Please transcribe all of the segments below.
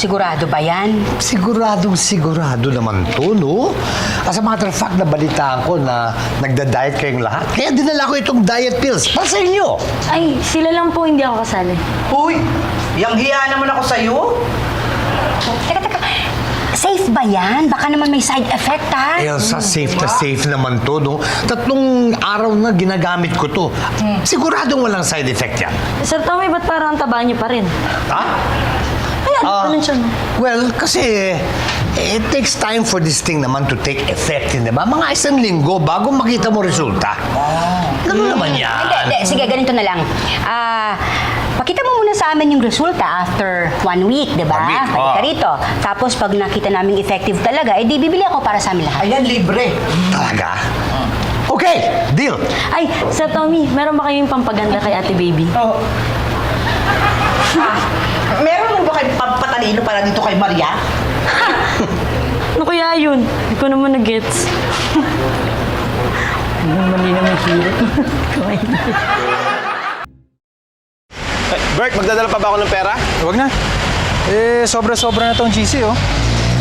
Sigurado ba yan? Siguradong sigurado naman to, no? As a matter of fact, nabalitaan ko na nagda-diet kayong lahat. Kaya dinala ko itong diet pills para sa inyo. Ay, sila lang po hindi ako kasali. Uy, yang hiya naman ako sa'yo. Teka. Safe ba yan? Baka naman may side effect, ha? Elsa, safe na safe naman to, no? 3 araw na ginagamit ko to. Siguradong walang side effect yan. Sir Tommy, ba't parang ang taba niyo pa rin? Ha? Ayan, ganun siya. Well, kasi it takes time for this thing naman to take effect, di ba? Mga 1 linggo bago makita mo resulta. Ganun naman yan. Hindi. Sige, ganito na lang. Pakita mo muna sa amin yung resulta after 1 week, di ba? 1 week, Balik ka rito. Tapos pag nakita namin effective talaga, di bibili ako para sa amin lahat. Ayan, libre. Talaga? Okay, deal. Ay, Sir Tommy, meron ba kayong pampaganda kay Ate Baby? Oh. Meron mo ba kayo pampatalino para dito kay Maria? Ano kaya yun? Hindi ko naman na-gets. Mali naman hirap. Bert, magdadala pa ba ako ng pera? Huwag na. Sobra-sobra na tong GC, oh.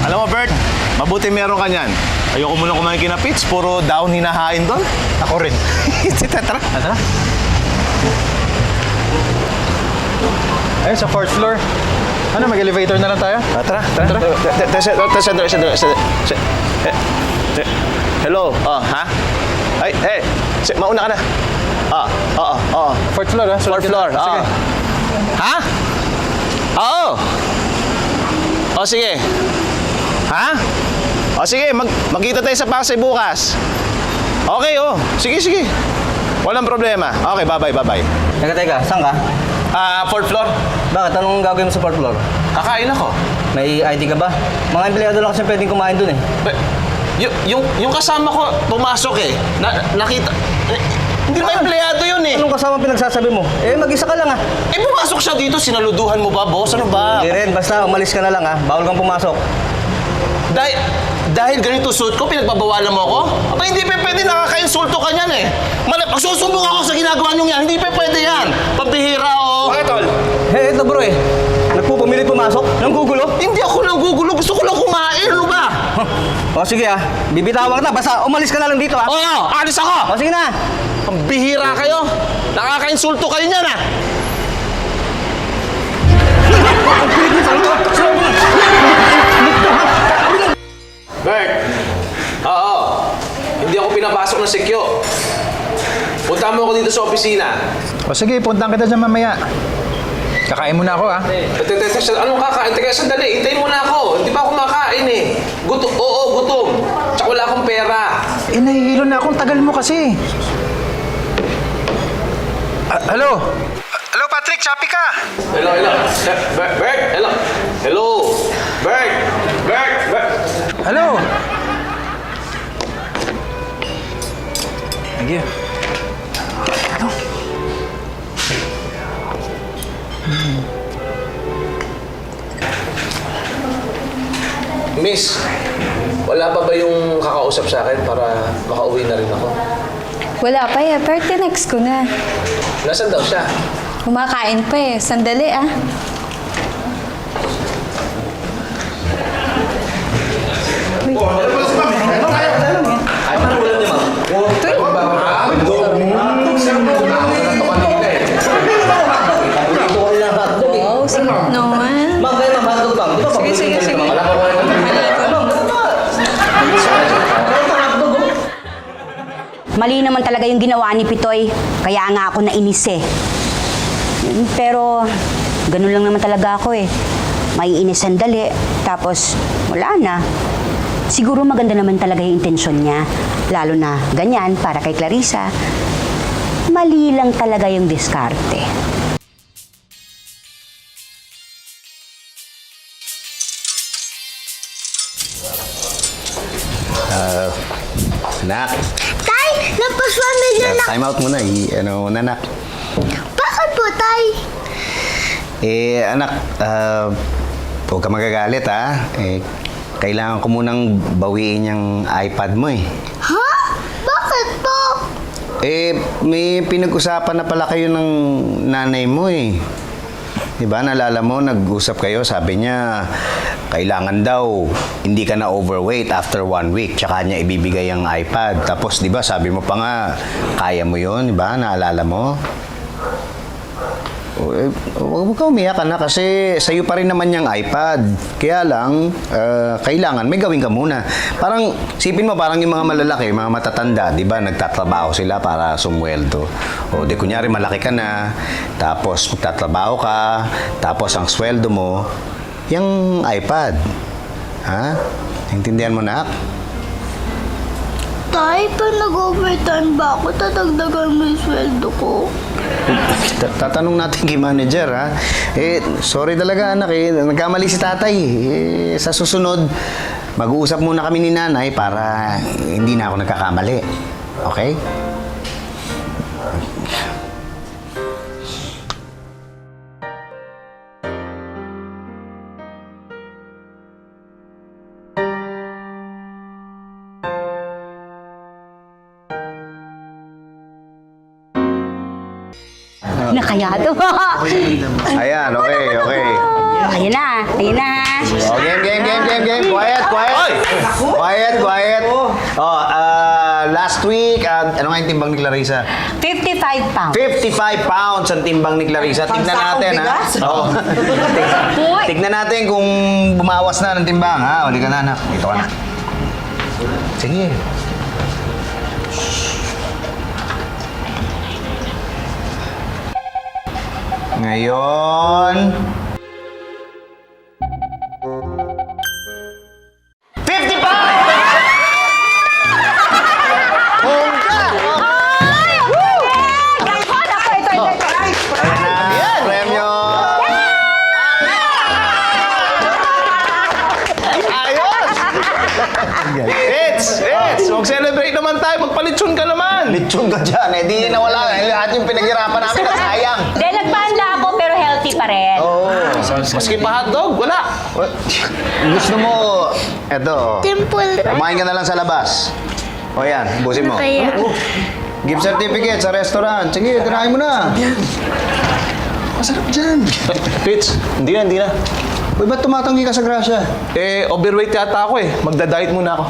Alam mo, Bert, mabuti meron ka niyan. Ayoko muna kumain kinapits, puro down hinahain doon. Ako rin. Tara. Tara. Ayun, sa 4th floor. Ano, mag-elevator na lang tayo? Tara. Hello, ha? Ay, mauna ka na. Oo. 4th floor, ha? 4th floor, Sige. Ha? Oo. O, sige. Ha? O, sige, magkita tayo sa Pasay bukas. Okay, Sige. Walang problema. Okay, bye-bye. Teka, saan ka? 4th floor. Bakit? Anong gagawin mo sa 4th floor? Kakain ako. May ID ka ba? Mga empleyado lang kasi pwedeng kumain dun eh. Yung kasama ko, pumasok eh. Nakita. Hindi ba empleyado yun eh? Anong kasama pinagsasabi mo? Mag-isa ka lang ah. Pumasok siya dito, sinaluduhan mo ba, boss? Ano ba? Hindi rin, basta umalis ka na lang ah. Bawal kang pumasok. Dahil ganito suit ko, pinagbabawalan mo ako? Aba, hindi pa pwede, nakaka-insulto ka niyan eh. Magsusumbong ako sa ginagawa niyo yan, hindi pa pwede yan. Pambihira, oh. Bakit, tol? Ito bro eh. Nagpupumilit pumasok? Nanggugulo? Hindi ako nanggugulo, gusto ko lang kumain, ano ba? O sige ah, bibitawan kita. Basta umalis ka na lang dito ah. Oo, alis ako! O sige na. Pambihira kayo. Nakaka-insulto kayo niyan, ah. Bert! Oo. Hindi ako pinapasok ng sekyo. Punta mo ako dito sa opisina. O sige, puntahan kita dyan mamaya. Kakain muna ako, ha? Anong kakain? Teka, sandali. Hintayin mo na ako. Hindi pa ako makain eh. Gutom. Oo, gutom. Tsaka wala akong pera. Nahihilo na akong tagal mo kasi. Hello? Hello, Patrick. Choppy ka. Hello. Bert, hello. Hello. Bert. Hello? Thank you. Miss, wala pa ba yung kakausap sa akin para makauwi na rin ako? Wala pa eh, pero tinext ko na. Nasaan daw siya? Kumakain pa eh. Sandali ah. Wow, sino naman? Ma'am, kayo ma'am, hotdog ma'am. Di ba Sige. Mali naman talaga yung ginawa ni Pitoy. Kaya nga ako nainis eh. Pero, ganun lang naman talaga ako eh. May inis sandali, tapos wala na. Siguro maganda naman talaga yung intensyon niya. Lalo na ganyan para kay Clarissa. Mali lang talaga yung diskarte. Anak, Tay, napaswamil na time out muna. Ano muna, anak? Bakit po, Tay? Anak, huwag ka magagalit, ha? Kailangan ko munang bawiin yung iPad mo, eh. Ha? Bakit po? May pinag-usapan na pala kayo ng nanay mo, eh. Di ba, naalala mo, nag-usap kayo, sabi niya, kailangan daw, hindi ka na overweight after 1 week, tsaka niya ibibigay ang iPad. Tapos, di ba, sabi mo pa nga, kaya mo yun, di ba, naalala mo? Huwag ka umiyak na kasi sa'yo pa rin naman yung iPad. Kaya lang, kailangan may gawin ka muna. Parang, sipin mo, parang yung mga malalaki, mga matatanda, di ba, nagtatrabaho sila para sumweldo. O di kunyari, malaki ka na, tapos magtatrabaho ka, tapos ang sweldo mo, yung iPad. Ha? Intindihan mo na? Tay, pag nag-overtime ba ako, tatagdagan mo yung sweldo ko? Tatanong natin kay manager, ha? Sorry talaga, anak, nagkamali si tatay. Sa susunod, mag-uusap muna kami ni nanay para hindi na ako nagkakamali. Okay? Na kaya to. Ayan, okay. Ayan na. Oh, game. Quiet. Oh, last week, ano nga yung timbang ni Clarissa? 55 pounds. 55 pounds ang timbang ni Clarissa. Tignan natin, ha? Oo. Tignan natin kung bumawas na ng timbang, ha? Uli ka na, anak. Dito ka na. Sige. Ngayon... 55! Bongga! Ayan, premyo! Ayos! It's! Mag-celebrate naman tayo. Magpalitsyon ka naman. Litsyon ka dyan, eh. Di nawala. Lahat yung pinaghirapan namin na sayang. Hindi, nagpahanda ako pero healthy pa rin. Maski pa hotdog, wala. Gusto mo, eto. Simple. Kumain ka na lang sa labas. O yan, busin mo. Kaya. Gift certificate sa restaurant. Sige, tirahin mo na. Masarap dyan. Fitz, hindi na. Uy, ba't tumatanggi ka sa grasya? Overweight yata ako eh. Magda-diet muna ako.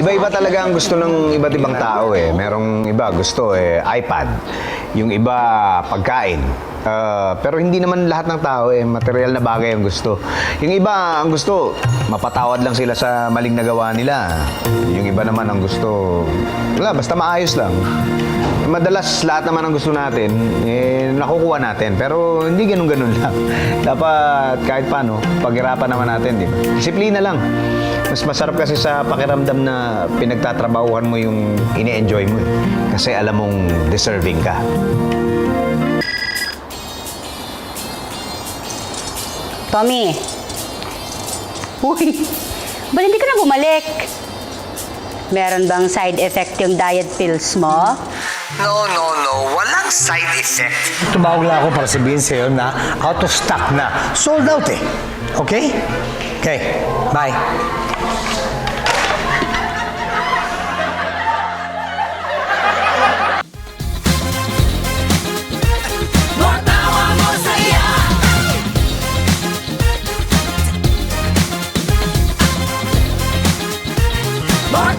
Iba-iba talaga ang gusto ng iba't ibang tao eh. Merong iba gusto iPad. Yung iba pagkain. Pero hindi naman lahat ng tao material na bagay ang gusto. Yung iba ang gusto, mapatawad lang sila sa maling nagawa nila. Yung iba naman ang gusto, wala, basta maayos lang. Madalas lahat naman ang gusto natin, nakukuha natin. Pero hindi ganun-ganun lang. Dapat kahit paano, paghirapan naman natin, di ba? Disiplina lang. Mas masarap kasi sa pakiramdam na pinagtatrabahuhan mo yung ini-enjoy mo. Kasi alam mong deserving ka. Tommy. Uy, ba't hindi ka na bumalik? Meron bang side effect yung diet pills mo? No. Walang side effect. Tumawag lang ako para sabihin sa'yo na out of stock na. Sold out eh. Okay? Okay. Bye. More